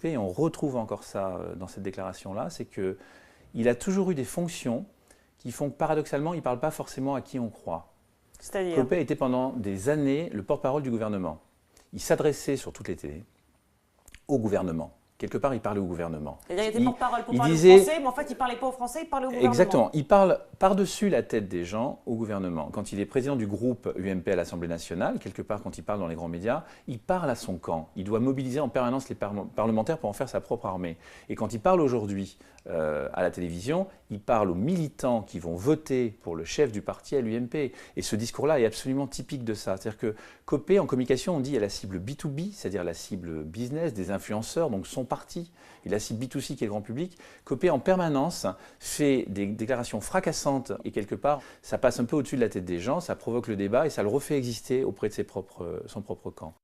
Et on retrouve encore ça dans cette déclaration-là, c'est qu'il a toujours eu des fonctions qui font que paradoxalement, il ne parle pas forcément à qui on croit. C'est-à-dire Copé était pendant des années le porte-parole du gouvernement. Il s'adressait sur toutes les télés au gouvernement. Quelque part, il parlait au gouvernement. C'est-à-dire qu'il était porte-parole pour parler disait, aux Français, mais en fait, il ne parlait pas aux Français, il parlait au gouvernement. Exactement. Il parle par-dessus la tête des gens au gouvernement. Quand il est président du groupe UMP à l'Assemblée nationale, quelque part, quand il parle dans les grands médias, il parle à son camp. Il doit mobiliser en permanence les parlementaires pour en faire sa propre armée. Et quand il parle aujourd'hui à la télévision, il parle aux militants qui vont voter pour le chef du parti à l'UMP. Et ce discours-là est absolument typique de ça. C'est-à-dire que Copé, en communication, on dit il y a la cible B2B, c'est-à-dire la cible business, des influenceurs, donc son parti, et la cible B2C qui est le grand public. Copé, en permanence, fait des déclarations fracassantes et quelque part, ça passe un peu au-dessus de la tête des gens, ça provoque le débat et ça le refait exister auprès de son propre camp.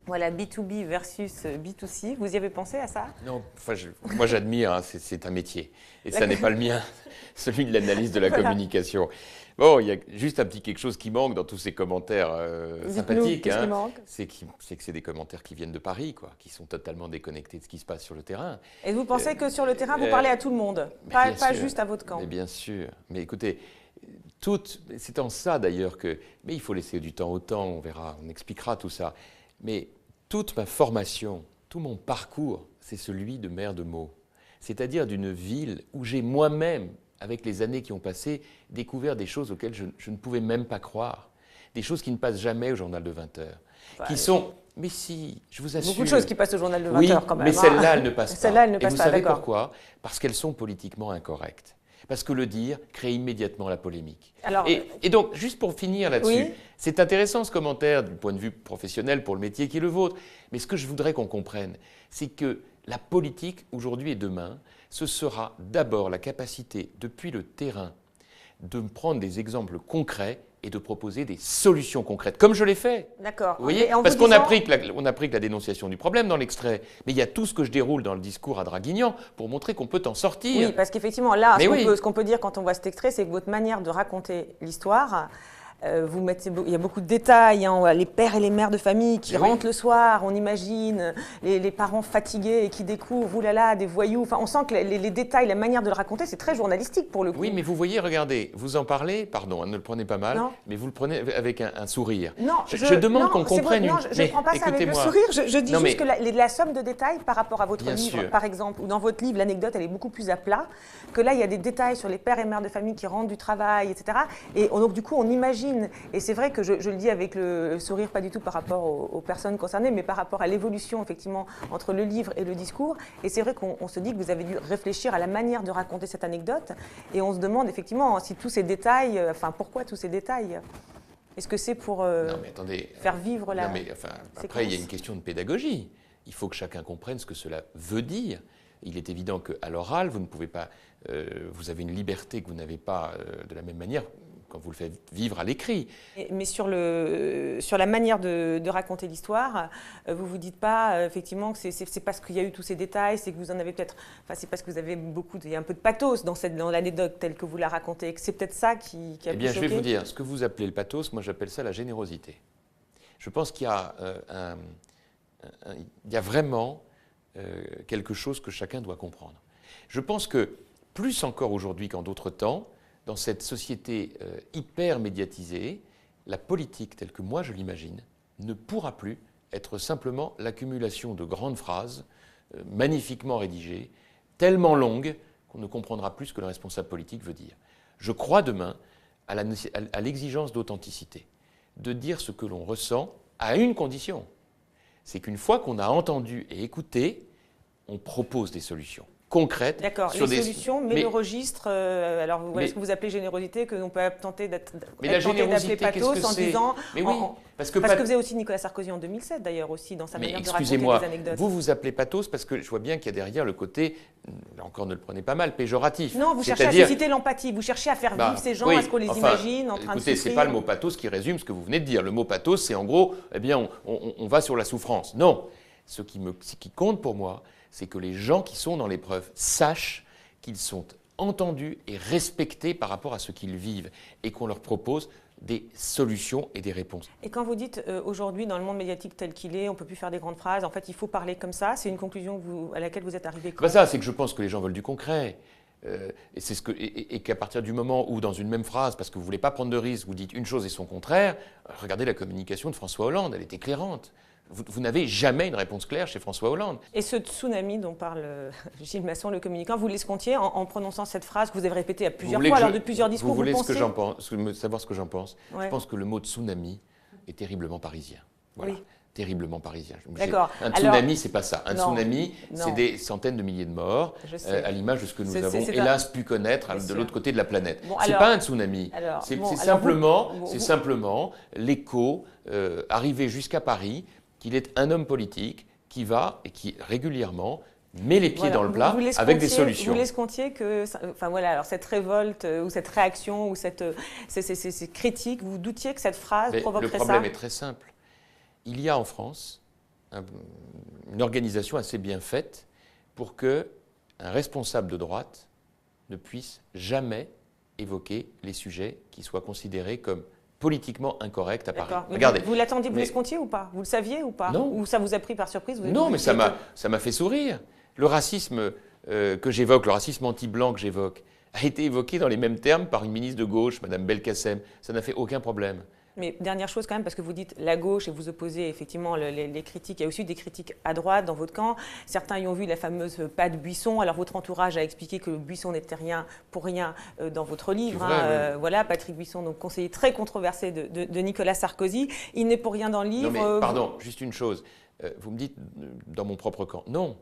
Voilà, B2B versus B2C. Vous y avez pensé à ça? Non, enfin, moi j'admire, hein, c'est un métier. Et ça n'est pas le mien, celui de l'analyse de la communication. Bon, il y a juste un petit quelque chose qui manque dans tous ces commentaires sympathiques. Qu'est-ce qui manque? C'est que c'est des commentaires qui viennent de Paris, quoi, qui sont totalement déconnectés de ce qui se passe sur le terrain. Et vous pensez que sur le terrain, vous parlez à tout le monde, pas juste à votre camp? Mais bien sûr. Mais écoutez, c'est en ça d'ailleurs que... Mais il faut laisser du temps au temps, on verra, on expliquera tout ça. Mais toute ma formation, tout mon parcours, c'est celui de maire de Meaux. C'est-à-dire d'une ville où j'ai moi-même, avec les années qui ont passé, découvert des choses auxquelles je ne pouvais même pas croire. Des choses qui ne passent jamais au journal de 20 heures. Qui sont... Mais si, je vous assure... Beaucoup de choses qui passent au journal de 20 oui, heures quand même. Mais celles-là, elles ne passent pas. Celles-là, elles ne passent Et vous pas, savez d'accord. pourquoi? Parce qu'elles sont politiquement incorrectes. Parce que le dire crée immédiatement la polémique. Alors, et donc, juste pour finir là-dessus, oui. C'est intéressant ce commentaire du point de vue professionnel pour le métier qui est le vôtre. Mais ce que je voudrais qu'on comprenne, c'est que la politique, aujourd'hui et demain, ce sera d'abord la capacité, depuis le terrain, de prendre des exemples concrets et de proposer des solutions concrètes, comme je l'ai fait. D'accord. Vous voyez, parce qu'on a pris que la dénonciation du problème dans l'extrait, mais il y a tout ce que je déroule dans le discours à Draguignan pour montrer qu'on peut en sortir. Oui, parce qu'effectivement, là, ce qu'on peut dire quand on voit cet extrait, c'est que votre manière de raconter l'histoire, il y a beaucoup de détails, hein, les pères et les mères de famille qui rentrent le soir, on imagine les parents fatigués et qui découvrent, oulala, des voyous. Enfin, on sent que les détails, la manière de le raconter, c'est très journalistique pour le coup. Oui, mais vous voyez, regardez, vous en parlez, pardon, ne le prenez pas mal, mais vous le prenez avec un sourire. Non, je demande qu'on comprenne. Non, je ne prends pas ça avec le sourire, je dis juste que la somme de détails par rapport à votre livre, par exemple, ou dans votre livre, l'anecdote, elle est beaucoup plus à plat, que là, il y a des détails sur les pères et mères de famille qui rentrent du travail, etc. Et donc, du coup, on imagine. Et c'est vrai que je le dis avec le sourire, pas du tout par rapport aux personnes concernées, mais par rapport à l'évolution, effectivement, entre le livre et le discours. Et c'est vrai qu'on se dit que vous avez dû réfléchir à la manière de raconter cette anecdote. Et on se demande, effectivement, si tous ces détails, pourquoi tous ces détails? Est-ce que c'est pour faire vivre la... Après, il y a une question de pédagogie. Il faut que chacun comprenne ce que cela veut dire. Il est évident qu'à l'oral, vous ne pouvez pas... vous avez une liberté que vous n'avez pas de la même manière quand vous le faites vivre à l'écrit. Mais sur la manière de raconter l'histoire, vous vous dites pas effectivement que c'est parce qu'il y a eu tous ces détails, c'est que vous en avez peut-être, c'est parce que vous avez il y a un peu de pathos dans l'anecdote telle que vous la racontez, et que c'est peut-être ça qui a pu choquer. Eh bien, je vais vous dire, ce que vous appelez le pathos, moi j'appelle ça la générosité. Je pense qu'il y a il y a vraiment quelque chose que chacun doit comprendre. Je pense que plus encore aujourd'hui qu'en d'autres temps, dans cette société hyper médiatisée, la politique telle que moi je l'imagine ne pourra plus être simplement l'accumulation de grandes phrases magnifiquement rédigées, tellement longues qu'on ne comprendra plus ce que le responsable politique veut dire. Je crois demain à l'exigence d'authenticité, de dire ce que l'on ressent à une condition, c'est qu'une fois qu'on a entendu et écouté, on propose des solutions concrètes. D'accord, les solutions, mais le registre, alors est-ce que vous appelez générosité, que l'on peut tenter d'appeler pathos en disant... Mais oui, parce que vous avez aussi Nicolas Sarkozy en 2007 d'ailleurs, aussi dans sa manière de raconter des anecdotes. Vous appelez pathos parce que je vois bien qu'il y a derrière le côté, là encore ne le prenez pas mal, péjoratif. Non, vous cherchez à susciter l'empathie, vous cherchez à faire vivre ces gens, à ce qu'on les imagine en train de souffrir. Écoutez, c'est pas le mot pathos qui résume ce que vous venez de dire. Le mot pathos, c'est en gros, eh bien, on va sur la souffrance. Non, ce qui compte pour moi, c'est que les gens qui sont dans l'épreuve sachent qu'ils sont entendus et respectés par rapport à ce qu'ils vivent et qu'on leur propose des solutions et des réponses. Et quand vous dites aujourd'hui, dans le monde médiatique tel qu'il est, on ne peut plus faire des grandes phrases, en fait, il faut parler comme ça, c'est une conclusion à laquelle vous êtes arrivé quand? C'est que je pense que les gens veulent du concret. Et qu'à partir du moment où, dans une même phrase, parce que vous ne voulez pas prendre de risque, vous dites une chose et son contraire, regardez la communication de François Hollande, elle est éclairante. Vous n'avez jamais une réponse claire chez François Hollande. Et ce tsunami dont parle Gilles Masson, le communicant, vous l'escomptiez en prononçant cette phrase que vous avez répétée à plusieurs fois, lors de plusieurs discours. Vous voulez pensez... savoir ce que j'en pense? Ouais. Je pense que le mot tsunami est terriblement parisien. Voilà. Oui. Terriblement parisien. D'accord. Un tsunami, c'est pas ça. Un tsunami, c'est des centaines de milliers de morts, à l'image de ce que nous avons hélas pu connaître de l'autre côté de la planète. Bon, c'est pas un tsunami. C'est simplement l'écho arrivé jusqu'à Paris qu'il est un homme politique qui va et qui régulièrement met les pieds dans le plat avec des solutions. Vous l'escomptiez que, alors cette révolte ou cette réaction ou ces critiques, vous doutiez que cette phrase provoquerait ça? Le problème est très simple. Il y a en France une organisation assez bien faite pour qu'un responsable de droite ne puisse jamais évoquer les sujets qui soient considérés comme politiquement incorrects à Paris. Regardez. Vous l'attendiez, vous l'escomptiez ou pas? Vous le saviez ou pas? Non. Ou ça vous a pris par surprise? Non, mais ça m'a fait sourire. Le racisme que j'évoque, le racisme anti-blanc que j'évoque, a été évoqué dans les mêmes termes par une ministre de gauche, Mme Belkacem. Ça n'a fait aucun problème. Mais dernière chose quand même, parce que vous dites la gauche et vous opposez effectivement les critiques. Il y a aussi des critiques à droite dans votre camp. Certains y ont vu la fameuse patte Buisson. Alors votre entourage a expliqué que Buisson n'était rien pour rien dans votre livre. Vrai, oui. Voilà, Patrick Buisson, donc conseiller très controversé de Nicolas Sarkozy. Il n'est pour rien dans le livre. Non mais pardon, juste une chose. Vous me dites dans mon propre camp. Non.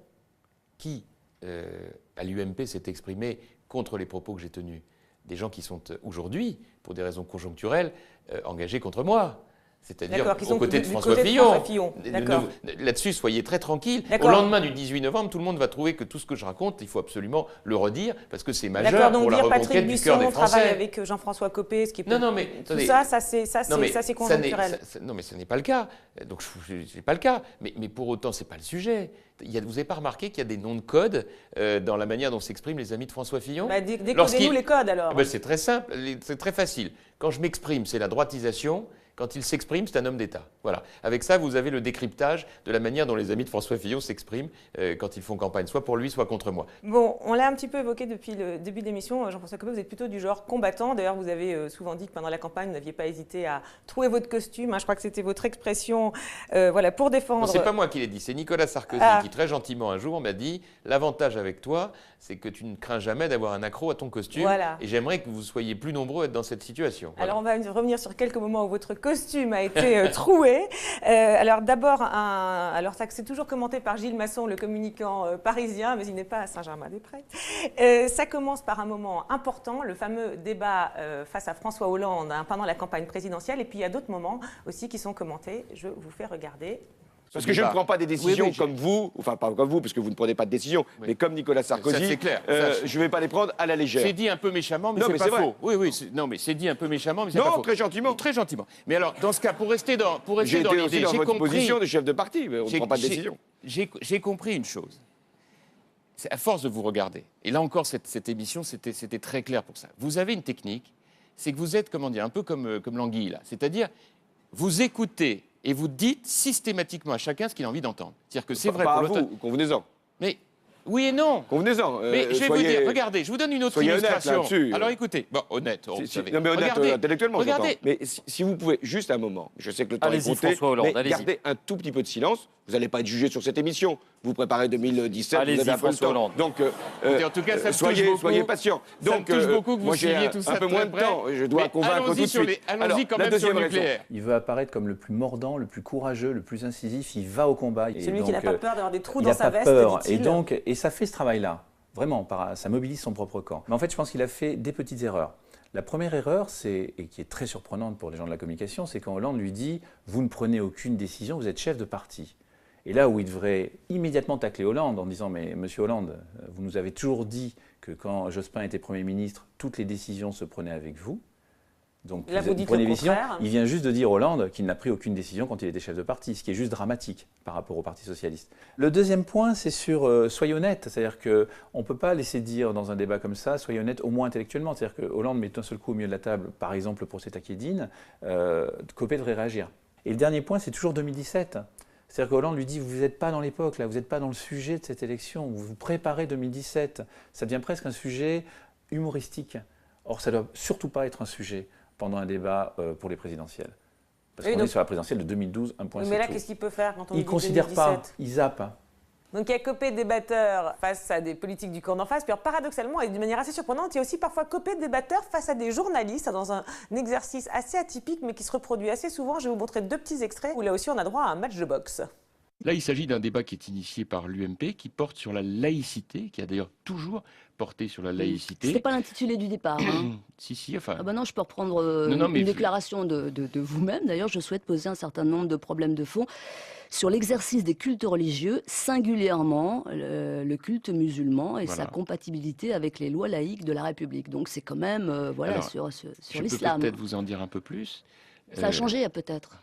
Qui à l'UMP s'est exprimé contre les propos que j'ai tenus? Des gens qui sont aujourd'hui, pour des raisons conjoncturelles, engagés contre moi. C'est-à-dire aux côtés de François Fillon. Là-dessus, soyez très tranquilles. Au lendemain du 18 novembre, tout le monde va trouver que tout ce que je raconte, il faut absolument le redire, parce que c'est majeur pour la reconquête du cœur des Français. Travaille avec Jean-François Copé, ce qui est non, mais tout ça, c'est conjoncturel. Non, mais ce n'est pas le cas. Donc, ce n'est pas le cas. Mais pour autant, ce n'est pas le sujet. Vous n'avez pas remarqué qu'il y a des noms de codes dans la manière dont s'expriment les amis de François Fillon? Décodez-nous les codes, alors. C'est très simple, c'est très facile. Quand je m'exprime, c'est la droitisation. Quand il s'exprime, c'est un homme d'État. Voilà. Avec ça, vous avez le décryptage de la manière dont les amis de François Fillon s'expriment quand ils font campagne, soit pour lui, soit contre moi. Bon, on l'a un petit peu évoqué depuis le début de l'émission. Jean-François Copé, vous êtes plutôt du genre combattant. D'ailleurs, vous avez souvent dit que pendant la campagne, vous n'aviez pas hésité à trouver votre costume. Je crois que c'était votre expression pour défendre... Ce n'est pas moi qui l'ai dit, c'est Nicolas Sarkozy qui, très gentiment, un jour, m'a dit « L'avantage avec toi, c'est que tu ne crains jamais d'avoir un accroc à ton costume. Voilà. Et j'aimerais que vous soyez plus nombreux à être dans cette situation. » Voilà. Alors, on va revenir sur quelques moments où votre costume a été troué. Alors, d'abord, alors ça c'est toujours commenté par Gilles Masson, le communicant parisien, mais il n'est pas à Saint-Germain-des-Prés. Ça commence par un moment important, le fameux débat face à François Hollande pendant la campagne présidentielle. Et puis, il y a d'autres moments aussi qui sont commentés. Je vous fais regarder. Parce que je ne prends pas des décisions comme vous, enfin pas comme vous, parce que vous ne prenez pas de décision, mais comme Nicolas Sarkozy, c'est clair. Je ne vais pas les prendre à la légère. C'est dit un peu méchamment, mais c'est pas faux. Oui, non, mais c'est dit un peu méchamment, mais c'est pas faux. Non, très gentiment. Très gentiment. Mais alors, dans ce cas, pour rester dans l'idée, j'ai été dans votre position de chef de parti, mais on ne prend pas de décision. J'ai compris une chose. C'est à force de vous regarder, et là encore, cette émission, c'était très clair pour ça. Vous avez une technique, c'est que vous êtes, comment dire, un peu comme l'anguille, là. C'est-à-dire, vous écoutez et vous dites systématiquement à chacun ce qu'il a envie d'entendre. C'est-à-dire que c'est vrai pour l'autre. Convenez-en. Mais oui et non. Convenez-en. Mais je vais vous dire, regardez, je vous donne une autre illustration. Alors écoutez, bon, honnête, vous savez. Non mais honnête intellectuellement, regardez. Mais si vous pouvez, juste un moment, je sais que le temps est compté, mais gardez un tout petit peu de silence. Vous n'allez pas être jugé sur cette émission. Vous préparez 2017, vous avez un peu de temps. Donc, en tout cas, ça soyez patient. Donc, ça me touche beaucoup que vous suiviez tout ça un peu moins de temps. Je dois convaincre tout de suite. Allons-y quand même sur le nucléaire. Il veut apparaître comme le plus mordant, le plus courageux, le plus incisif. Il va au combat. Celui qui n'a pas peur d'avoir des trous dans sa veste, dit-il. Et ça fait ce travail-là. Vraiment, ça mobilise son propre camp. Mais en fait, je pense qu'il a fait des petites erreurs. La première erreur, et qui est très surprenante pour les gens de la communication, c'est quand Hollande lui dit « Vous ne prenez aucune décision, vous êtes chef de parti ». Et là où il devrait immédiatement tacler Hollande en disant « Mais monsieur Hollande, vous nous avez toujours dit que quand Jospin était Premier ministre, toutes les décisions se prenaient avec vous », Donc, là, vous dites prenez le décision. contraire. Il vient juste de dire Hollande qu'il n'a pris aucune décision quand il était chef de parti, ce qui est juste dramatique par rapport au Parti socialiste. Le deuxième point, c'est sur soyez honnête. C'est-à-dire qu'on ne peut pas laisser dire dans un débat comme ça, soyez honnête au moins intellectuellement. C'est-à-dire que Hollande met d'un seul coup au milieu de la table, par exemple, le procès Takedine, Copé devrait réagir. Et le dernier point, c'est toujours 2017. C'est-à-dire que Hollande lui dit, vous n'êtes pas dans l'époque, là, vous n'êtes pas dans le sujet de cette élection, vous vous préparez 2017. Ça devient presque un sujet humoristique. Or, ça ne doit surtout pas être un sujet pendant un débat pour les présidentielles. Parce qu'on est sur la présidentielle de 2012, un point. Mais là, qu'est-ce qu'il peut faire quand on dit 2017 ? Il ne considère pas, il zappe. Donc il y a Copé débatteur face à des politiques du camp d'en face. Puis alors, paradoxalement, et d'une manière assez surprenante, il y a aussi parfois Copé débatteur face à des journalistes dans un exercice assez atypique, mais qui se reproduit assez souvent. Je vais vous montrer 2 petits extraits où là aussi on a droit à un match de boxe. Là, il s'agit d'un débat qui est initié par l'UMP, qui porte sur la laïcité, qui a d'ailleurs toujours porté sur la laïcité. C'était pas l'intitulé du départ. Hein. Si, enfin... Ah ben non, je peux reprendre une déclaration de vous-même. D'ailleurs, je souhaite poser un certain nombre de problèmes de fond sur l'exercice des cultes religieux, singulièrement le culte musulman et sa compatibilité avec les lois laïques de la République. Donc c'est quand même Alors, sur l'islam. Je peux peut-être vous en dire un peu plus. Ça a changé peut-être.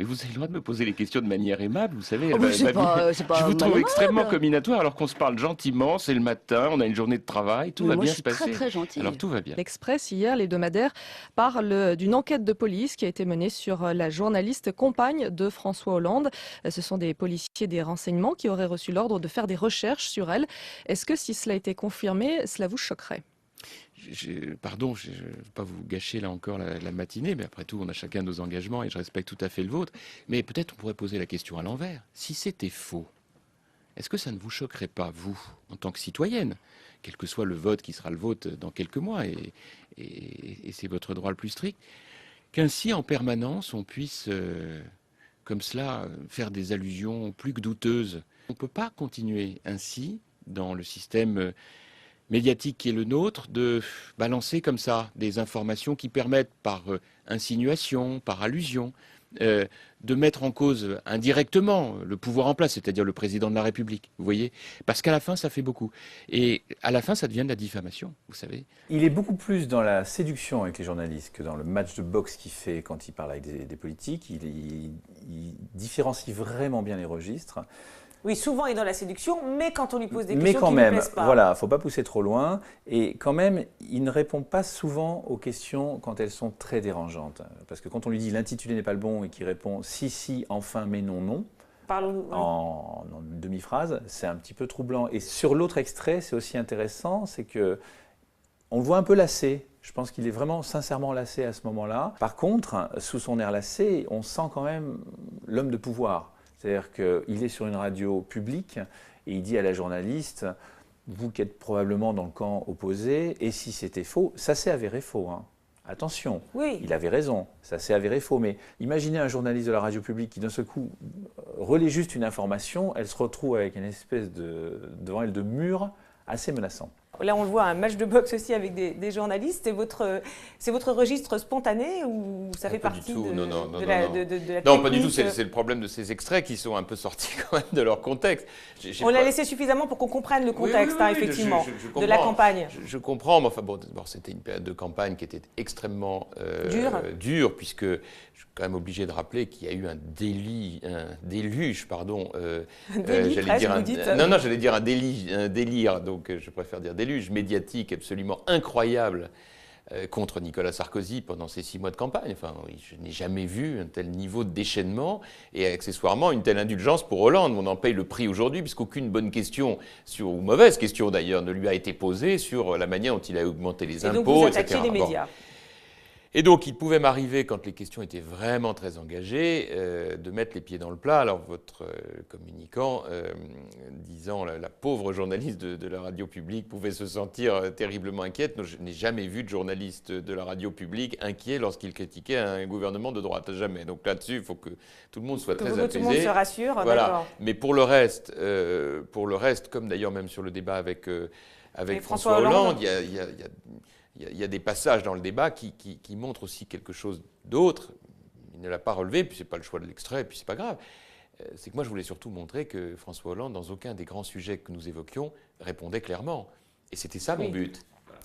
Mais vous avez le droit de me poser les questions de manière aimable, vous savez. Je vous trouve extrêmement comminatoire alors qu'on se parle gentiment, c'est le matin, on a une journée de travail, tout va bien se passer. Très, très gentil. Alors tout va bien. L'Express, hier, l'hebdomadaire, parle d'une enquête de police qui a été menée sur la journaliste compagne de François Hollande. Ce sont des policiers des renseignements qui auraient reçu l'ordre de faire des recherches sur elle. Est-ce que si cela était confirmé, cela vous choquerait ? Pardon, je ne veux pas vous gâcher là encore la matinée, mais après tout, on a chacun nos engagements et je respecte tout à fait le vôtre. Mais peut-être on pourrait poser la question à l'envers. Si c'était faux, est-ce que ça ne vous choquerait pas, vous, en tant que citoyenne, quel que soit le vote qui sera le vôtre dans quelques mois, et c'est votre droit le plus strict, qu'ainsi en permanence on puisse, comme cela, faire des allusions plus que douteuses. On ne peut pas continuer ainsi dans le système médiatique qui est le nôtre, de balancer comme ça des informations qui permettent par insinuation, par allusion, de mettre en cause indirectement le pouvoir en place, c'est-à-dire le président de la République, vous voyez ? Parce qu'à la fin, ça fait beaucoup. Et à la fin, ça devient de la diffamation, vous savez. Il est beaucoup plus dans la séduction avec les journalistes que dans le match de boxe qu'il fait quand il parle avec des politiques. Il différencie vraiment bien les registres. Oui, souvent il est dans la séduction, mais quand on lui pose des questions qui ne lui plaisent pas. Voilà, il ne faut pas pousser trop loin. Et quand même, il ne répond pas souvent aux questions quand elles sont très dérangeantes. Parce que quand on lui dit l'intitulé n'est pas le bon et qu'il répond si, enfin, mais non, en demi-phrase, c'est un petit peu troublant. Et sur l'autre extrait, c'est aussi intéressant, c'est que on le voit un peu lassé. Je pense qu'il est vraiment sincèrement lassé à ce moment-là. Par contre, sous son air lassé, on sent quand même l'homme de pouvoir. C'est-à-dire qu'il est sur une radio publique et il dit à la journaliste, vous qui êtes probablement dans le camp opposé, et si c'était faux, ça s'est avéré faux. Hein. Attention, il avait raison, ça s'est avéré faux. Mais imaginez un journaliste de la radio publique qui d'un seul coup relaie juste une information, elle se retrouve avec une espèce devant elle de mur assez menaçant. Là, on le voit, un match de boxe aussi avec des journalistes. C'est votre registre spontané ou ça fait partie de la technique ? Non, pas du tout. C'est le problème de ces extraits qui sont un peu sortis quand même de leur contexte. On l'a laissé suffisamment pour qu'on comprenne le contexte, effectivement, de la campagne. Je comprends, mais enfin bon, d'abord, c'était une période de campagne qui était extrêmement dure, puisque je suis quand même obligé de rappeler qu'il y a eu un déluge, j'allais dire un délire, donc je préfère dire déluge médiatique absolument incroyable contre Nicolas Sarkozy pendant ces 6 mois de campagne. Enfin, je n'ai jamais vu un tel niveau de déchaînement et accessoirement une telle indulgence pour Hollande. On en paye le prix aujourd'hui puisqu'aucune bonne question, ou mauvaise question d'ailleurs, ne lui a été posée sur la manière dont il a augmenté les impôts, donc vous attaquez les médias. Et donc, il pouvait m'arriver, quand les questions étaient vraiment très engagées, de mettre les pieds dans le plat. Alors, votre communicant, disant la pauvre journaliste de la radio publique pouvait se sentir terriblement inquiète. Je n'ai jamais vu de journaliste de la radio publique inquiet lorsqu'il critiquait un gouvernement de droite. Jamais. Donc là-dessus, il faut que tout le monde soit très apaisé. Tout le monde se rassure, voilà. D'accord. Mais pour le reste, comme d'ailleurs même sur le débat avec François Hollande, il y a des passages dans le débat qui montrent aussi quelque chose d'autre. Il ne l'a pas relevé, puis ce n'est pas le choix de l'extrait, puis ce n'est pas grave. C'est que moi, je voulais surtout montrer que François Hollande, dans aucun des grands sujets que nous évoquions, répondait clairement. Et c'était ça mon but.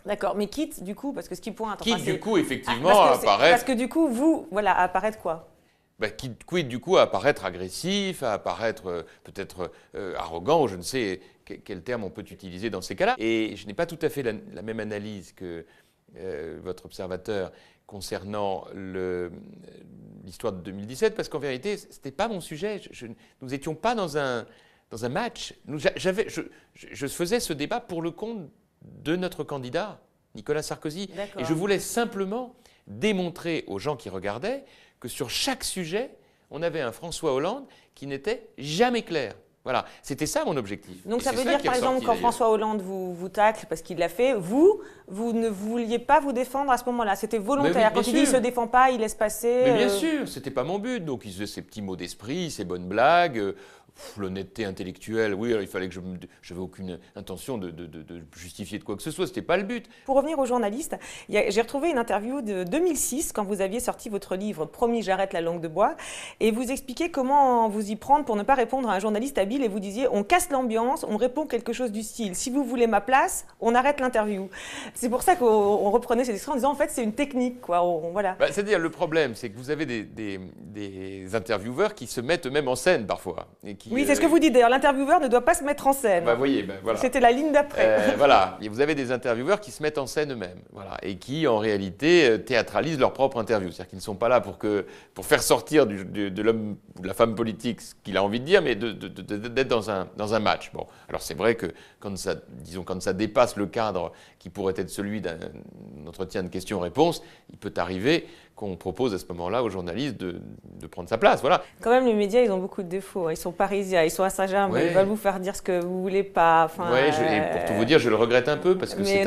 D'accord, mais quitte du coup, parce que ce qui pointe... Quitte du coup, effectivement, à apparaître... Parce que du coup, vous, voilà, à apparaître quoi? Quitte du coup à apparaître agressif, à apparaître peut-être arrogant, ou je ne sais quel terme on peut utiliser dans ces cas-là. Et je n'ai pas tout à fait la même analyse que votre observateur concernant l'histoire de 2017, parce qu'en vérité, ce n'était pas mon sujet. Nous n'étions pas dans un match. Je faisais ce débat pour le compte de notre candidat, Nicolas Sarkozy. Et je voulais simplement démontrer aux gens qui regardaient que sur chaque sujet, on avait un François Hollande qui n'était jamais clair. Voilà, c'était ça mon objectif. Donc ça veut dire, par exemple, quand François Hollande vous tacle parce qu'il l'a fait, vous ne vouliez pas vous défendre à ce moment-là. C'était volontaire. Quand il dit « il ne se défend pas, il laisse passer ». Mais bien sûr, ce n'était pas mon but. Donc il faisait ses petits mots d'esprit, ses bonnes blagues. L'honnêteté intellectuelle, oui, il fallait que je n'avais aucune intention de justifier de quoi que ce soit, ce n'était pas le but. Pour revenir aux journalistes, j'ai retrouvé une interview de 2006, quand vous aviez sorti votre livre « Promis, j'arrête la langue de bois », et vous expliquez comment vous y prendre pour ne pas répondre à un journaliste habile, et vous disiez « on casse l'ambiance, on répond quelque chose du style « si vous voulez ma place, on arrête l'interview ». C'est pour ça qu'on reprenait ces extraits en disant « en fait, c'est une technique ». Voilà. C'est-à-dire, le problème, c'est que vous avez des intervieweurs qui se mettent eux-mêmes en scène parfois. Oui, c'est ce que vous dites d'ailleurs. L'intervieweur ne doit pas se mettre en scène. Voilà. C'était la ligne d'après. Voilà. Et vous avez des intervieweurs qui se mettent en scène eux-mêmes. Voilà. Et qui, en réalité, théâtralisent leur propre interview. C'est-à-dire qu'ils ne sont pas là pour faire sortir de l'homme ou de la femme politique ce qu'il a envie de dire, mais d'être dans un match. Bon. Alors, c'est vrai que quand ça dépasse le cadre qui pourrait être celui d'un entretien de questions-réponses, il peut arriver qu'on propose à ce moment-là aux journalistes de prendre sa place. Voilà. Quand même, les médias, ils ont beaucoup de défauts. Ils sont parisiens, ils sont à Saint-Germain, ils veulent vous faire dire ce que vous ne voulez pas. Et pour tout vous dire, je le regrette un peu, parce que c'est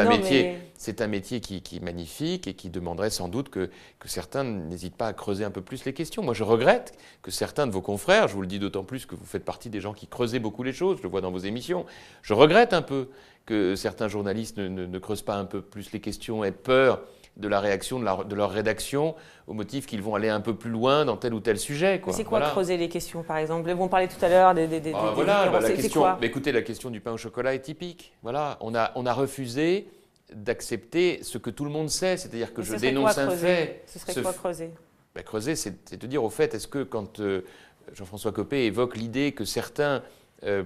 un métier qui est magnifique et qui demanderait sans doute que certains n'hésitent pas à creuser un peu plus les questions. Moi, je regrette que certains de vos confrères, je vous le dis d'autant plus que vous faites partie des gens qui creusaient beaucoup les choses, je le vois dans vos émissions, je regrette un peu que certains journalistes ne creusent pas un peu plus les questions, aient peur de la réaction de leur rédaction au motif qu'ils vont aller un peu plus loin dans tel ou tel sujet. C'est quoi creuser les questions, par exemple? On parlait tout à l'heure des écoutez, la question du pain au chocolat est typique. Voilà, on a refusé d'accepter ce que tout le monde sait, c'est-à-dire que je dénonce un fait. Ce serait quoi creuser? Creuser, c'est de dire au fait, est-ce que quand Jean-François Copé évoque l'idée que certains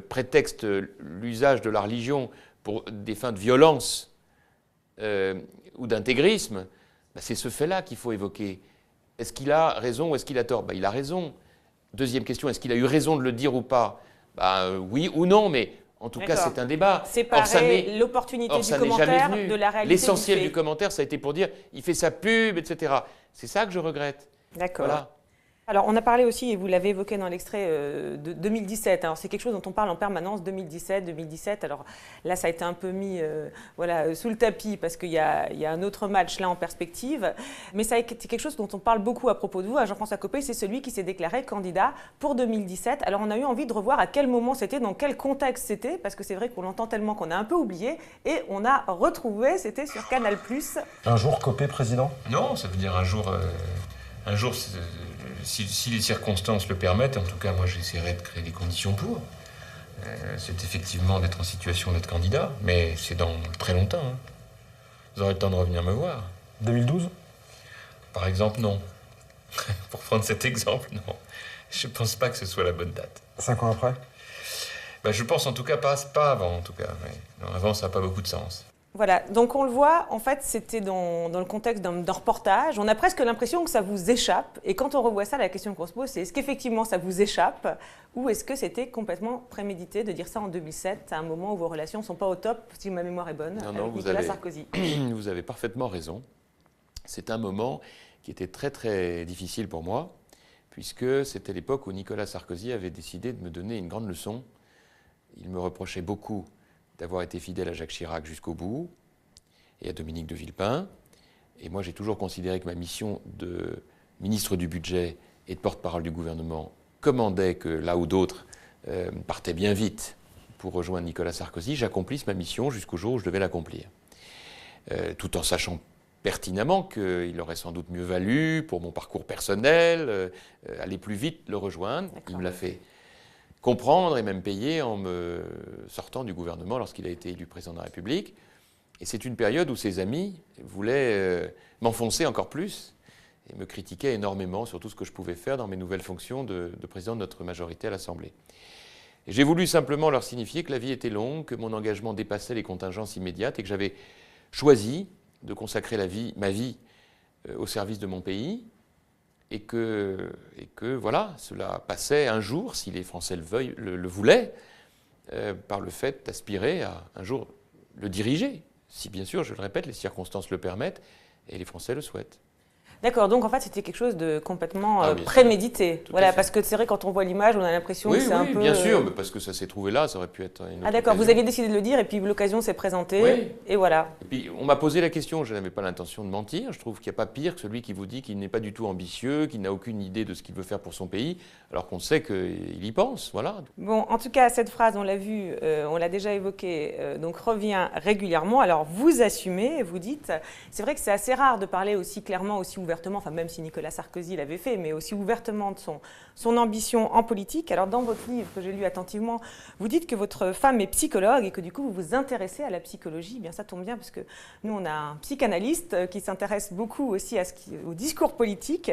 prétextent l'usage de la religion pour des fins de violence ou d'intégrisme, c'est ce fait-là qu'il faut évoquer. Est-ce qu'il a raison ou est-ce qu'il a tort? Il a raison. Deuxième question, est-ce qu'il a eu raison de le dire ou pas? Oui ou non, mais en tout cas, c'est un débat. Séparer l'opportunité du commentaire de la réalité. L'essentiel du commentaire, ça a été pour dire il fait sa pub, etc. C'est ça que je regrette. D'accord. Voilà. Alors, on a parlé aussi, et vous l'avez évoqué dans l'extrait de 2017. Alors, c'est quelque chose dont on parle en permanence, 2017. Alors là, ça a été un peu mis sous le tapis parce qu'il y a un autre match là en perspective. Mais ça a été quelque chose dont on parle beaucoup à propos de vous. Jean-François Copé, c'est celui qui s'est déclaré candidat pour 2017. Alors, on a eu envie de revoir à quel moment c'était, dans quel contexte c'était, parce que c'est vrai qu'on l'entend tellement qu'on a un peu oublié. Et on a retrouvé, c'était sur Canal+. Un jour Copé président? Non, ça veut dire un jour, si les circonstances le permettent, en tout cas, moi, j'essaierai de créer des conditions pour. C'est effectivement d'être en situation d'être candidat, mais c'est dans très longtemps. Hein. Vous aurez le temps de revenir me voir. 2012? Par exemple, non. Pour prendre cet exemple, non. Je ne pense pas que ce soit la bonne date. 5 ans après? Je pense en tout cas pas avant, en tout cas. Mais non, avant, ça n'a pas beaucoup de sens. Voilà, donc on le voit, en fait, c'était dans le contexte d'un reportage. On a presque l'impression que ça vous échappe. Et quand on revoit ça, la question qu'on se pose, c'est est-ce qu'effectivement ça vous échappe ou est-ce que c'était complètement prémédité de dire ça en 2007, à un moment où vos relations ne sont pas au top, si ma mémoire est bonne, avec Nicolas Sarkozy? Vous avez parfaitement raison. C'est un moment qui était très très difficile pour moi, puisque c'était l'époque où Nicolas Sarkozy avait décidé de me donner une grande leçon. Il me reprochait beaucoup d'avoir été fidèle à Jacques Chirac jusqu'au bout, et à Dominique de Villepin. Et moi, j'ai toujours considéré que ma mission de ministre du Budget et de porte-parole du gouvernement commandait que là où d'autres partaient bien vite pour rejoindre Nicolas Sarkozy, j'accomplisse ma mission jusqu'au jour où je devais l'accomplir. Tout en sachant pertinemment qu'il aurait sans doute mieux valu, pour mon parcours personnel, aller plus vite le rejoindre. Il me l'a fait comprendre et même payer en me sortant du gouvernement lorsqu'il a été élu président de la République. Et c'est une période où ses amis voulaient m'enfoncer encore plus et me critiquaient énormément sur tout ce que je pouvais faire dans mes nouvelles fonctions de président de notre majorité à l'Assemblée. Et j'ai voulu simplement leur signifier que la vie était longue, que mon engagement dépassait les contingences immédiates et que j'avais choisi de consacrer ma vie au service de mon pays et que voilà, cela passait un jour, si les Français le voulaient, par le fait d'aspirer à un jour le diriger, si bien sûr, je le répète, les circonstances le permettent et les Français le souhaitent. D'accord, donc en fait c'était quelque chose de complètement prémédité. Voilà, parce que c'est vrai quand on voit l'image, on a l'impression que c'est un peu... Oui, bien sûr, mais parce que ça s'est trouvé là, ça aurait pu être une autre d'accord, occasion. vous aviez décidé de le dire et puis l'occasion s'est présentée, et voilà. Et puis on m'a posé la question, je n'avais pas l'intention de mentir, je trouve qu'il n'y a pas pire que celui qui vous dit qu'il n'est pas du tout ambitieux, qu'il n'a aucune idée de ce qu'il veut faire pour son pays, alors qu'on sait qu'il y pense, voilà. Bon, en tout cas, cette phrase, on l'a vu, on l'a déjà évoquée, donc revient régulièrement. Alors vous assumez, vous dites, c'est vrai que c'est assez rare de parler aussi clairement, aussi ouvertement, enfin même si Nicolas Sarkozy l'avait fait, mais aussi ouvertement de son ambition en politique. Alors dans votre livre que j'ai lu attentivement, vous dites que votre femme est psychologue et que du coup vous vous intéressez à la psychologie. Eh bien ça tombe bien parce que nous on a un psychanalyste qui s'intéresse beaucoup aussi au discours politique,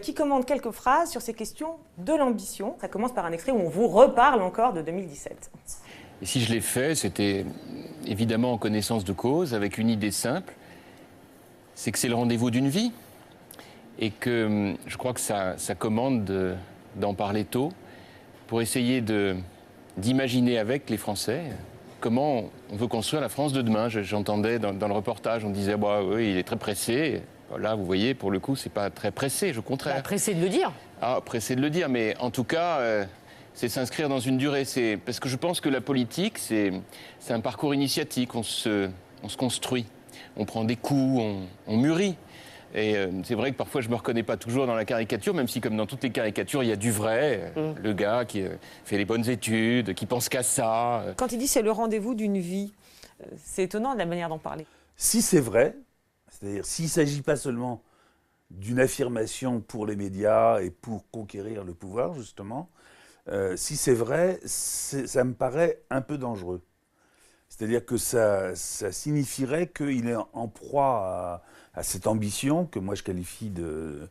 qui commande quelques phrases sur ces questions de l'ambition. Ça commence par un extrait où on vous reparle encore de 2017. Et si je l'ai fait, c'était évidemment en connaissance de cause, avec une idée simple, c'est que c'est le rendez-vous d'une vie. Et que je crois que ça commande d'en parler tôt pour essayer d'imaginer avec les Français comment on veut construire la France de demain. J'entendais dans le reportage, on disait bah, oui, il est très pressé. Là, vous voyez, pour le coup, c'est pas très pressé, au contraire. Bah, pressé de le dire. Ah, pressé de le dire, mais en tout cas, c'est s'inscrire dans une durée. Parce que je pense que la politique, c'est un parcours initiatique. On se construit, on prend des coups, on mûrit. Et c'est vrai que parfois je ne me reconnais pas toujours dans la caricature, même si comme dans toutes les caricatures, il y a du vrai. Le gars qui fait les bonnes études, qui pense qu'à ça. Quand il dit c'est le rendez-vous d'une vie, c'est étonnant de la manière d'en parler. Si c'est vrai, c'est-à-dire s'il ne s'agit pas seulement d'une affirmation pour les médias et pour conquérir le pouvoir, justement, si c'est vrai, ça me paraît un peu dangereux. C'est-à-dire que ça signifierait qu'il est en proie à cette ambition que moi je qualifie de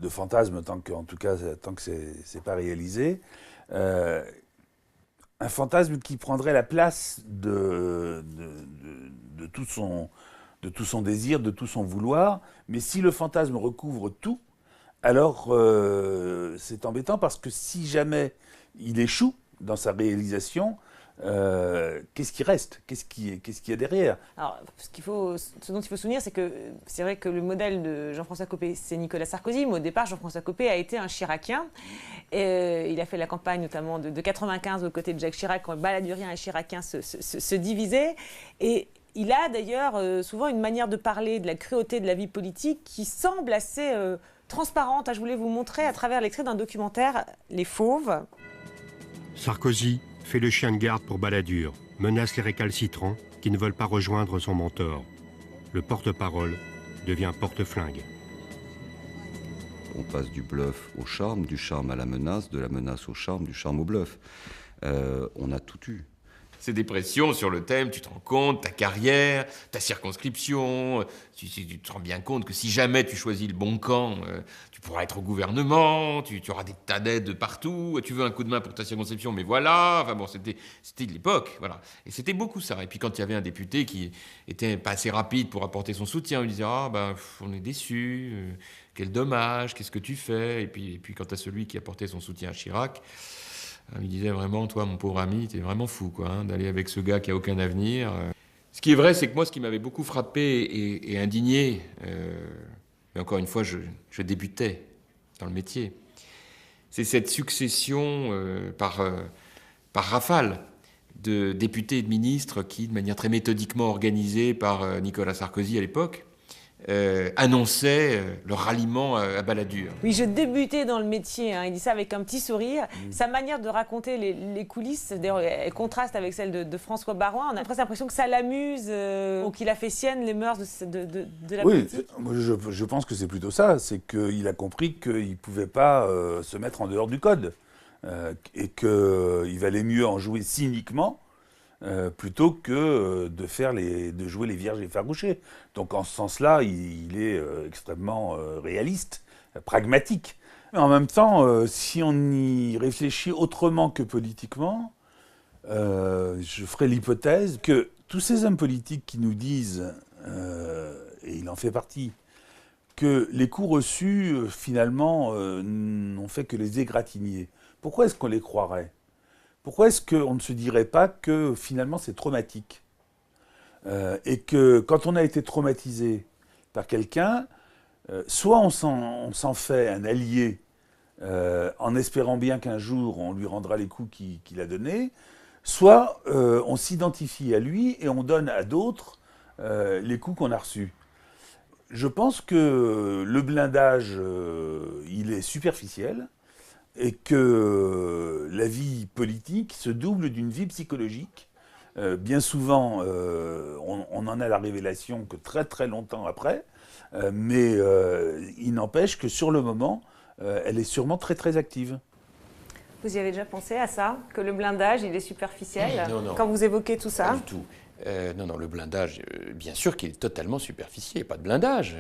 fantasme tant que c'est pas réalisé. Un fantasme qui prendrait la place de tout son désir, de tout son vouloir. Mais si le fantasme recouvre tout, alors c'est embêtant parce que si jamais il échoue dans sa réalisation, qu'est-ce qui reste ? Qu'est-ce qu'il y a derrière ? Alors, ce dont il faut se souvenir, c'est que c'est vrai que le modèle de Jean-François Copé, c'est Nicolas Sarkozy, mais au départ, Jean-François Copé a été un Chiracien. Il a fait la campagne notamment de 95 aux côtés de Jacques Chirac, quand Balladur et Chiracien se divisaient. Et il a d'ailleurs souvent une manière de parler de la cruauté de la vie politique qui semble assez transparente. Je voulais vous montrer à travers l'extrait d'un documentaire, Les Fauves. Sarkozy fait le chien de garde pour Balladur, menace les récalcitrants qui ne veulent pas rejoindre son mentor. Le porte-parole devient porte-flingue. On passe du bluff au charme, du charme à la menace, de la menace au charme, du charme au bluff. On a tout eu. Ces dépressions sur le thème, tu te rends compte, ta carrière, ta circonscription, tu te rends bien compte que si jamais tu choisis le bon camp, tu pourras être au gouvernement, tu auras des tas d'aides partout, tu veux un coup de main pour ta circonscription, mais voilà, enfin bon, c'était de l'époque, voilà. Et c'était beaucoup ça. Et puis quand il y avait un député qui était pas assez rapide pour apporter son soutien, on lui disait « Ah, ben, on est déçus, quel dommage, qu'est-ce que tu fais ?» Et puis quant à celui qui apportait son soutien à Chirac, il disait vraiment, toi, mon pauvre ami, t'es vraiment fou, quoi, d'aller avec ce gars qui a aucun avenir. Ce qui est vrai, c'est que moi, ce qui m'avait beaucoup frappé et indigné, mais encore une fois, je débutais dans le métier, c'est cette succession par rafale de députés et de ministres qui, de manière très méthodiquement organisée par Nicolas Sarkozy à l'époque, annonçait le ralliement à Balladur. Oui, je débutais dans le métier, il dit ça avec un petit sourire. Sa manière de raconter les coulisses, d'ailleurs, elle contraste avec celle de François Baroin. On a presque l'impression que ça l'amuse, ou qu'il a fait sienne les mœurs de la politique. Oui, je pense que c'est plutôt ça. C'est qu'il a compris qu'il ne pouvait pas se mettre en dehors du code. Et qu'il valait mieux en jouer cyniquement plutôt que de jouer les vierges effarouchées. Donc en ce sens-là, il est extrêmement réaliste, pragmatique. Mais en même temps, si on y réfléchit autrement que politiquement, je ferai l'hypothèse que tous ces hommes politiques qui nous disent, et il en fait partie, que les coups reçus, finalement, n'ont fait que les égratigner. Pourquoi est-ce qu'on les croirait ? Pourquoi est-ce qu'on ne se dirait pas que, finalement, c'est traumatique ? Et que, quand on a été traumatisé par quelqu'un, soit on s'en fait un allié, en espérant bien qu'un jour, on lui rendra les coups qu'il a donnés, soit on s'identifie à lui et on donne à d'autres les coups qu'on a reçus. Je pense que le blindage, il est superficiel et que la vie politique se double d'une vie psychologique. Bien souvent, on en a la révélation que très très longtemps après, mais il n'empêche que sur le moment, elle est sûrement très très active. Vous y avez déjà pensé à ça, que le blindage, il est superficiel, non. Quand vous évoquez tout ça? Pas du tout. Non, le blindage, bien sûr qu'il est totalement superficiel. Il n'y a pas de blindage.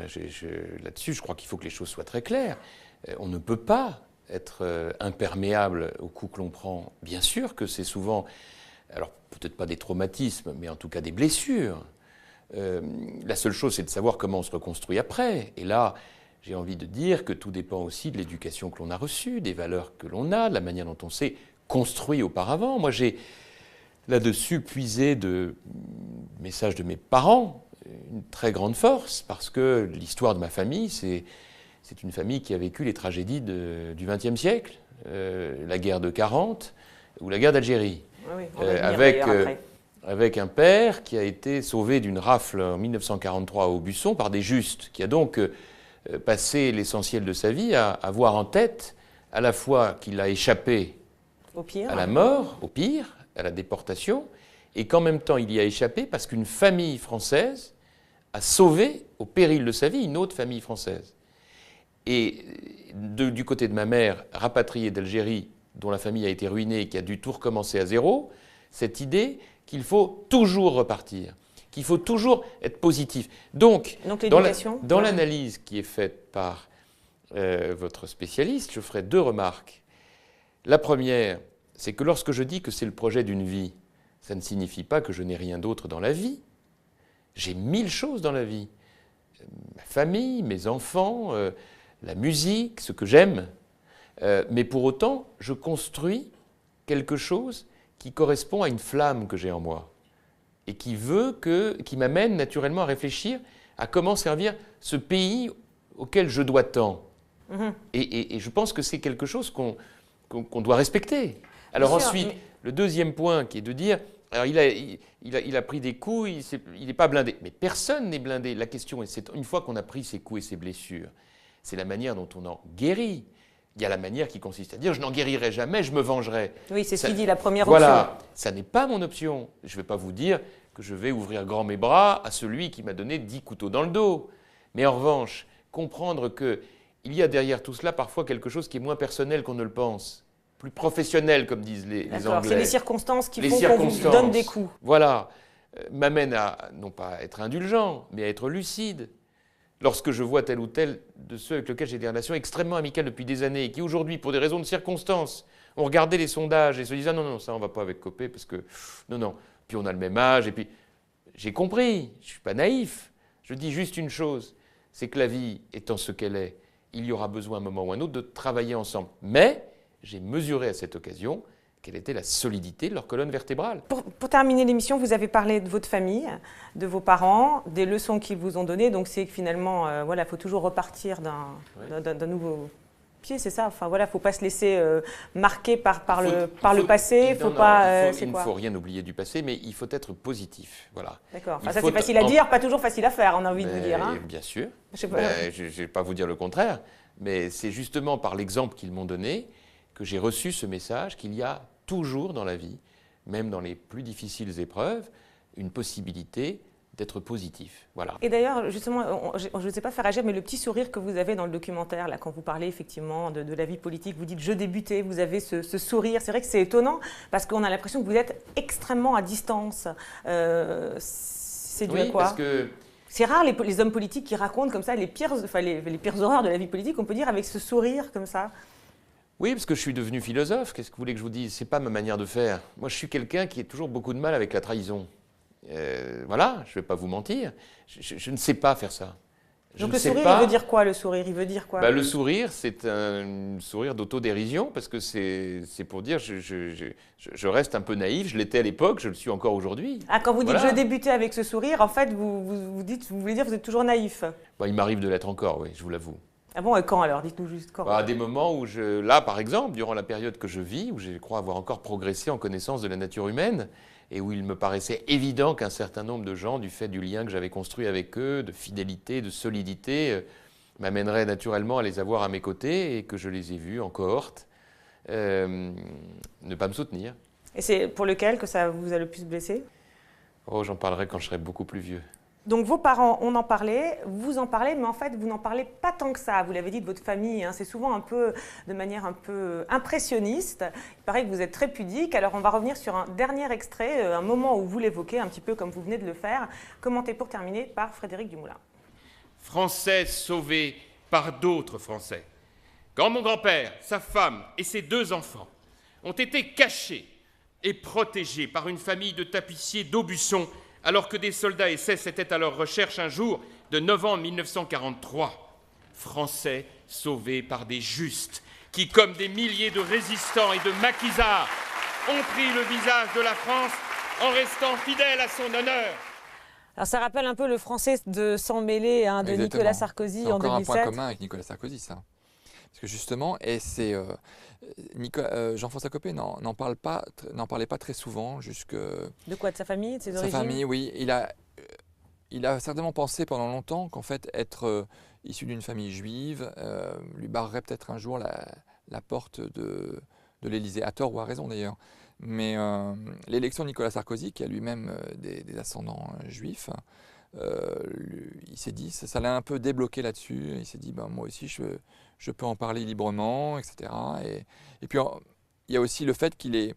Là-dessus, je crois qu'il faut que les choses soient très claires. On ne peut pas être imperméable aux coups que l'on prend. Bien sûr que c'est souvent, alors peut-être pas des traumatismes, mais en tout cas des blessures. La seule chose, c'est de savoir comment on se reconstruit après. Et là, j'ai envie de dire que tout dépend aussi de l'éducation que l'on a reçue, des valeurs que l'on a, de la manière dont on s'est construit auparavant. Moi, j'ai là-dessus puisé de messages de mes parents une très grande force, parce que l'histoire de ma famille, c'est une famille qui a vécu les tragédies du XXe siècle, la guerre de 40 ou la guerre d'Algérie, oui, avec un père qui a été sauvé d'une rafle en 1943 à Aubusson par des justes, qui a donc passé l'essentiel de sa vie à avoir en tête à la fois qu'il a échappé à la mort, au pire, à la déportation, et qu'en même temps il y a échappé parce qu'une famille française a sauvé au péril de sa vie une autre famille française. Et du côté de ma mère, rapatriée d'Algérie, dont la famille a été ruinée et qui a dû tout recommencer à zéro, cette idée qu'il faut toujours repartir, qu'il faut toujours être positif. Donc dans l'analyse qui est faite par votre spécialiste, je ferai deux remarques. La première, c'est que lorsque je dis que c'est le projet d'une vie, ça ne signifie pas que je n'ai rien d'autre dans la vie. J'ai 1000 choses dans la vie. Ma famille, mes enfants, la musique, ce que j'aime. Mais pour autant, je construis quelque chose qui correspond à une flamme que j'ai en moi et qui m'amène naturellement à réfléchir à comment servir ce pays auquel je dois tant. Et je pense que c'est quelque chose qu'on doit respecter. Alors ensuite, le deuxième point qui est de dire, alors il a pris des coups, il n'est pas blindé. Mais personne n'est blindé. La question est, c'est une fois qu'on a pris ses coups et ses blessures, c'est la manière dont on en guérit. Il y a la manière qui consiste à dire, je n'en guérirai jamais, je me vengerai. Oui, c'est ce qu'il dit, la première option. Voilà, ça n'est pas mon option. Je ne vais pas vous dire que je vais ouvrir grand mes bras à celui qui m'a donné 10 couteaux dans le dos. Mais en revanche, comprendre qu'il y a derrière tout cela parfois quelque chose qui est moins personnel qu'on ne le pense. Plus professionnel, comme disent les Anglais. C'est les circonstances qui font qu'on vous donne des coups. Voilà. M'amène à, non pas être indulgent, mais à être lucide. Lorsque je vois tel ou tel de ceux avec lesquels j'ai des relations extrêmement amicales depuis des années, et qui aujourd'hui, pour des raisons de circonstances, ont regardé les sondages et se disent « Ah non, ça on ne va pas avec Copé, parce que... Non. » Puis on a le même âge, et puis... J'ai compris, je ne suis pas naïf. Je dis juste une chose, c'est que la vie étant ce qu'elle est, il y aura besoin à un moment ou à un autre de travailler ensemble. Mais j'ai mesuré à cette occasion quelle était la solidité de leur colonne vertébrale. Pour terminer l'émission, vous avez parlé de votre famille, de vos parents, des leçons qu'ils vous ont données. Donc c'est que finalement, il faut toujours repartir d'un nouveau pied, c'est ça. Enfin voilà, faut pas se laisser marquer par le passé. Il ne faut rien oublier du passé, mais il faut être positif. Voilà. D'accord. Enfin, ça c'est facile à dire, pas toujours facile à faire. On a envie de vous dire. Hein. Bien sûr. Je ne vais pas vous dire le contraire, mais c'est justement par l'exemple qu'ils m'ont donné que j'ai reçu ce message qu'il y a toujours dans la vie, même dans les plus difficiles épreuves, une possibilité d'être positif. Voilà. Et d'ailleurs, justement, je ne sais pas faire agir, mais le petit sourire que vous avez dans le documentaire, là, quand vous parlez effectivement de la vie politique, vous dites « je débutais », vous avez ce sourire. C'est vrai que c'est étonnant, parce qu'on a l'impression que vous êtes extrêmement à distance. C'est dû à quoi? Parce que... C'est rare les hommes politiques qui racontent comme ça les pires horreurs de la vie politique, on peut dire, avec ce sourire comme ça. Oui, parce que je suis devenu philosophe. Qu'est-ce que vous voulez que je vous dise? C'est pas ma manière de faire. Moi, je suis quelqu'un qui a toujours beaucoup de mal avec la trahison. Voilà, je ne vais pas vous mentir. Je ne sais pas faire ça. Donc le sourire, il veut dire quoi, le sourire? Il veut dire quoi? Le sourire, c'est un sourire d'autodérision, parce que c'est pour dire je reste un peu naïf. Je l'étais à l'époque, je le suis encore aujourd'hui. Ah, quand vous dites je débutais avec ce sourire, en fait, vous voulez dire que vous êtes toujours naïf? Il m'arrive de l'être encore, oui, je vous l'avoue. Ah bon, et quand alors? Dites-nous juste quand. À des moments où là, par exemple, durant la période que je vis, où je crois avoir encore progressé en connaissance de la nature humaine, et où il me paraissait évident qu'un certain nombre de gens, du fait du lien que j'avais construit avec eux, de fidélité, de solidité, m'amèneraient naturellement à les avoir à mes côtés, et que je les ai vus en cohorte ne pas me soutenir. Et c'est pour lequel que ça vous a le plus blessé? Oh, j'en parlerai quand je serai beaucoup plus vieux. Donc vos parents, on en parlait, vous en parlez, mais en fait, vous n'en parlez pas tant que ça. Vous l'avez dit de votre famille, hein, c'est souvent un peu, de manière un peu impressionniste. Il paraît que vous êtes très pudique. Alors on va revenir sur un dernier extrait, un moment où vous l'évoquez, un petit peu comme vous venez de le faire, commenté pour terminer par Frédéric Dumoulin. Français sauvés par d'autres Français. Quand mon grand-père, sa femme et ses 2 enfants ont été cachés et protégés par une famille de tapissiers d'Aubusson, alors que des soldats SS étaient à leur recherche un jour de novembre 1943. Français sauvés par des justes, qui, comme des milliers de résistants et de maquisards, ont pris le visage de la France en restant fidèles à son honneur. Alors ça rappelle un peu le français de s'en mêler de Nicolas Sarkozy en 2007. C'est encore un point commun avec Nicolas Sarkozy, ça. Parce que justement, et c'est Jean-François Copé n'en parlait pas très souvent jusque... De quoi? De sa famille, de ses origines? Sa famille, oui. Il a certainement pensé pendant longtemps qu'en fait, être issu d'une famille juive lui barrerait peut-être un jour la porte de l'Élysée, à tort ou à raison d'ailleurs. Mais l'élection de Nicolas Sarkozy, qui a lui-même des ascendants juifs, il s'est dit, ça l'a un peu débloqué là-dessus. Il s'est dit, moi aussi, je peux en parler librement, etc. Et puis, il y a aussi le fait qu'il est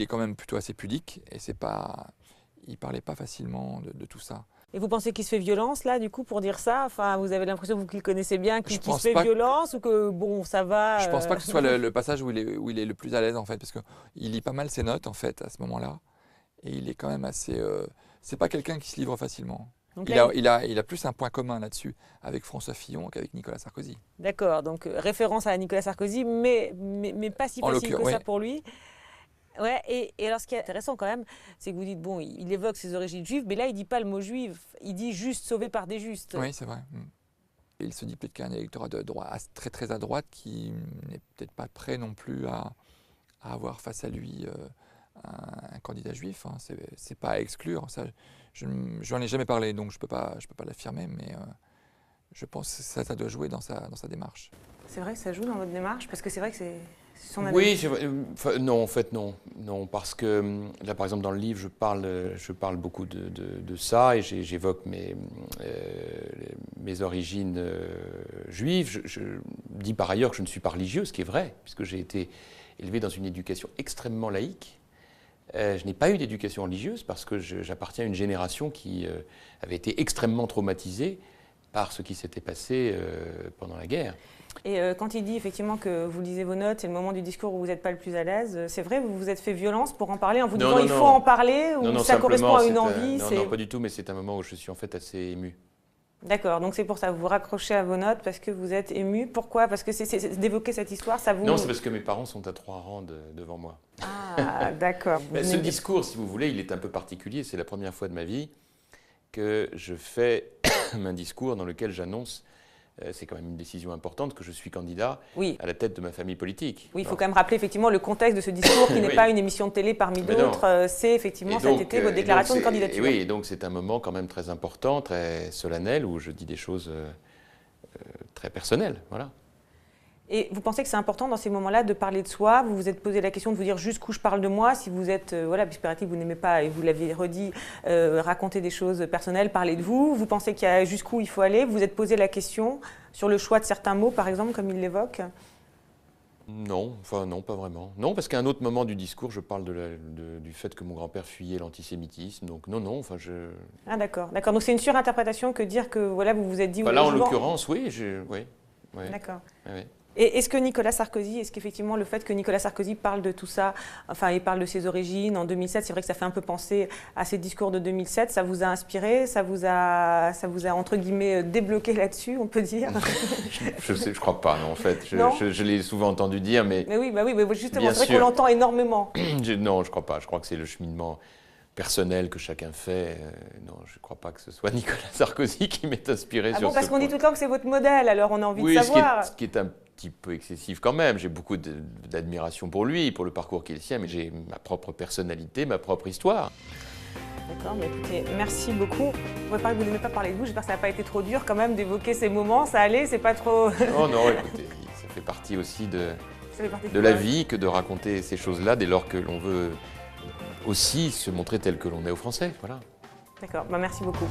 quand même plutôt assez pudique, et il ne parlait pas facilement de tout ça. Et vous pensez qu'il se fait violence, là, du coup, pour dire ça? Enfin, vous avez l'impression, vous qui le connaissez bien, qu'il se fait violence, ou que, bon, ça va... Je ne pense pas que ce soit le passage où il est le plus à l'aise, en fait, parce qu'il lit pas mal ses notes, en fait, à ce moment-là. Et il est quand même assez... c'est pas quelqu'un qui se livre facilement. Donc il a plus un point commun là-dessus avec François Fillon qu'avec Nicolas Sarkozy. D'accord, donc référence à Nicolas Sarkozy, mais pas si facile que ça pour lui. Ouais, et alors ce qui est intéressant quand même, c'est que vous dites, bon, il évoque ses origines juives, mais là il ne dit pas le mot juif, il dit juste sauvé par des justes. Oui, c'est vrai. Il se dit peut-être qu'il y a un électorat de droite, très très à droite, qui n'est peut-être pas prêt non plus à avoir face à lui un candidat juif. Hein. C'est pas à exclure. Ça, je n'en ai jamais parlé, donc je peux pas l'affirmer, mais je pense que ça doit jouer dans sa démarche. C'est vrai que ça joue dans votre démarche, parce que c'est vrai que c'est son avis. Oui, non, en fait non, parce que là, par exemple, dans le livre, je parle beaucoup de ça, et j'évoque mes origines juives. Je dis par ailleurs que je ne suis pas religieux, ce qui est vrai, puisque j'ai été élevé dans une éducation extrêmement laïque. Je n'ai pas eu d'éducation religieuse parce que j'appartiens à une génération qui avait été extrêmement traumatisée par ce qui s'était passé pendant la guerre. Et quand il dit effectivement que vous lisez vos notes, c'est le moment du discours où vous n'êtes pas le plus à l'aise, c'est vrai, vous vous êtes fait violence pour en parler en vous disant il faut en parler, ou ça correspond à une envie? Non, pas du tout, mais c'est un moment où je suis en fait assez ému. D'accord, donc c'est pour ça, vous vous raccrochez à vos notes parce que vous êtes ému. Pourquoi? Parce que c'est d'évoquer cette histoire, ça vous... Non, c'est parce que mes parents sont à 3 rangs devant moi. Ah, d'accord. Ce discours, si vous voulez, il est un peu particulier. C'est la première fois de ma vie que je fais un discours dans lequel j'annonce, c'est quand même une décision importante, que je suis candidat à la tête de ma famille politique. Oui, il faut quand même rappeler effectivement le contexte de ce discours qui n'est pas une émission de télé parmi d'autres. C'est effectivement cet été votre déclaration de candidature. Oui, et donc c'est un moment quand même très important, très solennel, où je dis des choses très personnelles. Voilà. Et vous pensez que c'est important dans ces moments-là de parler de soi? Vous vous êtes posé la question de vous dire jusqu'où je parle de moi? Si vous êtes, voilà, puisque vous n'aimez pas, et vous l'avez redit, raconter des choses personnelles, parler de vous. Vous pensez qu'il y a jusqu'où il faut aller? Vous vous êtes posé la question sur le choix de certains mots, par exemple, comme il l'évoque? Non, enfin non, pas vraiment. Non, parce qu'à un autre moment du discours, je parle du fait que mon grand-père fuyait l'antisémitisme. Donc non, enfin je... Ah d'accord. Donc c'est une surinterprétation que dire que voilà, vous vous êtes dit... Bah là, en l'occurrence, oui. D'accord. Oui. Et est-ce que Nicolas Sarkozy, est-ce qu'effectivement le fait que Nicolas Sarkozy parle de tout ça, enfin il parle de ses origines en 2007, c'est vrai que ça fait un peu penser à ses discours de 2007, ça vous a inspiré, ça vous a entre guillemets débloqué là-dessus, on peut dire? Je crois pas, non, en fait. Je l'ai souvent entendu dire, mais... Mais oui, justement, c'est vrai qu'on l'entend énormément. Non, je crois pas. Je crois que c'est le cheminement personnel que chacun fait. Non, je ne crois pas que ce soit Nicolas Sarkozy qui m'est inspiré sur ce point. Parce qu'on dit tout le temps que c'est votre modèle, alors on a envie de savoir. Ce qui est un petit peu excessif quand même. J'ai beaucoup d'admiration pour lui, pour le parcours qui est le sien, mais j'ai ma propre personnalité, ma propre histoire. D'accord, mais écoutez, merci beaucoup. Vous n'aimez pas parler de vous, j'espère que ça n'a pas été trop dur quand même d'évoquer ces moments, ça allait, c'est pas trop... Non, écoutez, ça fait partie aussi de la vie que de raconter ces choses-là dès lors que l'on veut aussi se montrer tel que l'on est aux Français, voilà. D'accord, merci beaucoup.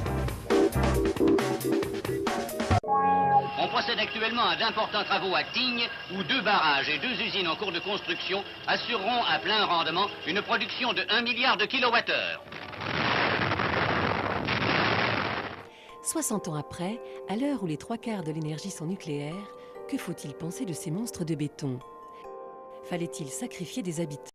On procède actuellement à d'importants travaux à Tignes, où 2 barrages et 2 usines en cours de construction assureront à plein rendement une production de 1 milliard de kilowattheures. 60 ans après, à l'heure où les 3/4 de l'énergie sont nucléaires, que faut-il penser de ces monstres de béton? Fallait-il sacrifier des habitants?